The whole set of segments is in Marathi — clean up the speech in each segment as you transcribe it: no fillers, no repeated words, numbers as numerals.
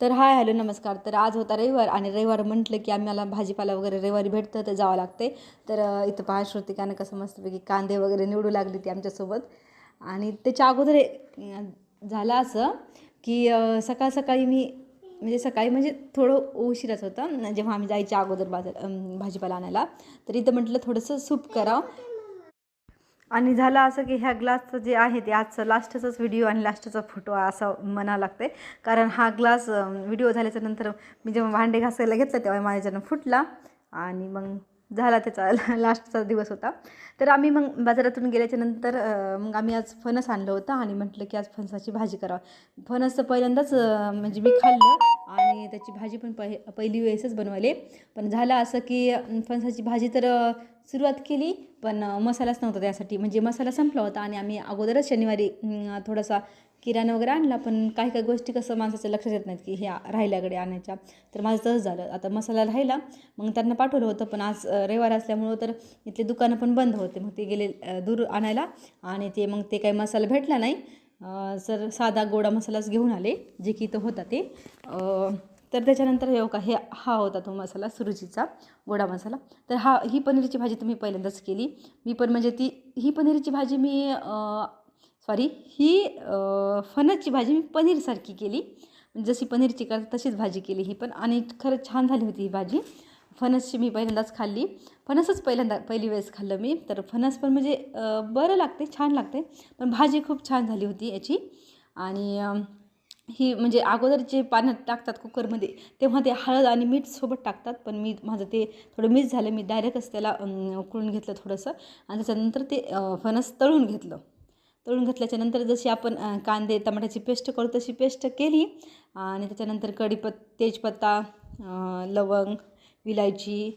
तर हाय हॅलो नमस्कार. तर आज होता रविवार आणि रविवार म्हटलं की आम्हाला भाजीपाला वगैरे रविवारी भेटतं तर जावं लागते. तर इथं पहा श्रुतिकानं कसं मस्तपैकी कांदे वगैरे निवडू लागली ती आमच्यासोबत. आणि त्याच्या अगोदर झालं असं की सकाळ सकाळी मी म्हणजे सकाळी म्हणजे थोडं उशिराच होतं जेव्हा आम्ही जायच्या अगोदर भाजीपाला आणायला. तर इथं म्हटलं थोडंसं सूप करावं. आणि झालं असं की ह्या ग्लासचं जे आहे ते आजचं लास्टचाच व्हिडिओ आणि लास्टचा फोटो असं म्हणावं लागते. कारण हा ग्लास व्हिडिओ झाल्याच्या नंतर मी जेव्हा भांडे घासायला घेतलं तेव्हा माझ्यानं फुटला आणि मग झाला त्याचा लास्टचा दिवस होता. तर आम्ही मग बाजारातून गेल्याच्या नंतर मग आम्ही आज फणस आणलं होतं आणि म्हटलं की आज फणसाची भाजी करावं. फणस तर पहिल्यांदाच म्हणजे मी खाल्लं आणि त्याची भाजी पण पहिली वेळेसच बनवले. पण झालं असं की फणसाची भाजी तर सुरुवात केली पण मसालाच नव्हता त्यासाठी, म्हणजे मसाला संपला होता आणि आम्ही अगोदरच शनिवारी थोडासा किराणा वगैरे आणला. पण काही काही गोष्टी कसं माणसाच्या लक्षात येत नाहीत की ह्या राहिल्याकडे आणायच्या. तर माझं तसंच झालं. आता मसाला राहिला मग त्यांना पाठवलं होतं पण आज रविवार असल्यामुळं तर इथले दुकानं पण बंद होते. मग ते गेले दूर आणायला आणि मग ते काही मसाला भेटला नाही. सर साधा गोडा मसालाच घेऊन आले जे की तो होता ते. तर त्याच्यानंतर हा होता तो मसाला सुरुचीचा गोडा मसाला. तर ही पनीरची भाजी तुम्ही पहिल्यांदाच केली. मी पण म्हणजे ही पनीरची भाजी मी सॉरी ही फणसची भाजी मी पनीरसारखी केली. जशी पनीरची करतात तशीच भाजी केली ही पण आणि खरंच छान झाली होती ही भाजी. फणसची मी पहिल्यांदाच खाल्ली. फणसच पहिली वेळेस खाल्लं मी. तर फणस पण म्हणजे बरं लागते, छान लागते. पण भाजी खूप छान झाली होती याची. आणि ही म्हणजे अगोदर जे पाण्यात टाकतात कुकरमध्ये तेव्हा ते हळद आणि मीठ सोबत टाकतात. पण माझं ते थोडं मिस झालं. मी डायरेक्टच त्याला उकळून घेतलं थोडंसं आणि त्याच्यानंतर ते फणस तळून घेतलं. तळून घेतल्याच्यानंतर जशी आपण कांदे टमाट्याची पेस्ट करू तशी पेस्ट केली आणि त्याच्यानंतर तेजपत्ता, लवंग, विलायची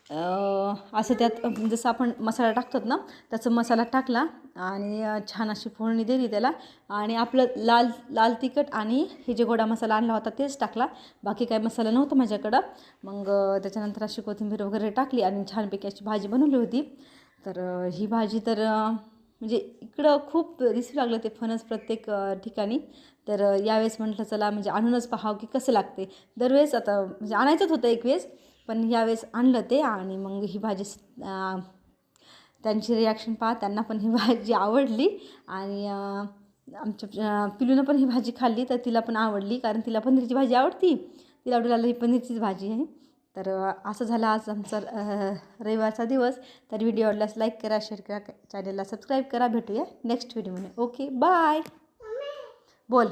असं त्यात जसं आपण मसाला टाकतात ना तसं मसाला टाकला आणि छान अशी फोडणी दिली त्याला. आणि आपलं लाल तिखट आणि हे जे गोडा मसाला आणला होता तेच टाकला. बाकी काही मसाला नव्हता माझ्याकडं. मग त्याच्यानंतर अशी कोथिंबीर वगैरे टाकली आणि छानपैकी अशी भाजी बनवली होती. तर ही भाजी तर म्हणजे इकडं खूप दिसू लागलं ते फणस प्रत्येक ठिकाणी. तर यावेळेस म्हटलं चला म्हणजे आणूनच पाहावं की कसं लागते. दरवेळेस आता म्हणजे आणायचंच होतं एक वेळेस पण यावेळेस आणलं ते आणि मग ही भाजी त्यांची रिॲक्शन पहा. त्यांना पण ही भाजी आवडली आणि आमच्या पिलूनं पण ही भाजी खाल्ली तर तिला पण आवडली. कारण तिला पनीरची भाजी आवडती. तिला आवडायला ही पनीरचीच भाजी आहे. तर असं झालं आज आमचा रविवारचा दिवस. तर व्हिडिओ आवडल्यास लाईक करा, शेअर करा, चॅनलला सबस्क्राईब करा. भेटूया नेक्स्ट व्हिडिओमध्ये. Okay bye. बोल.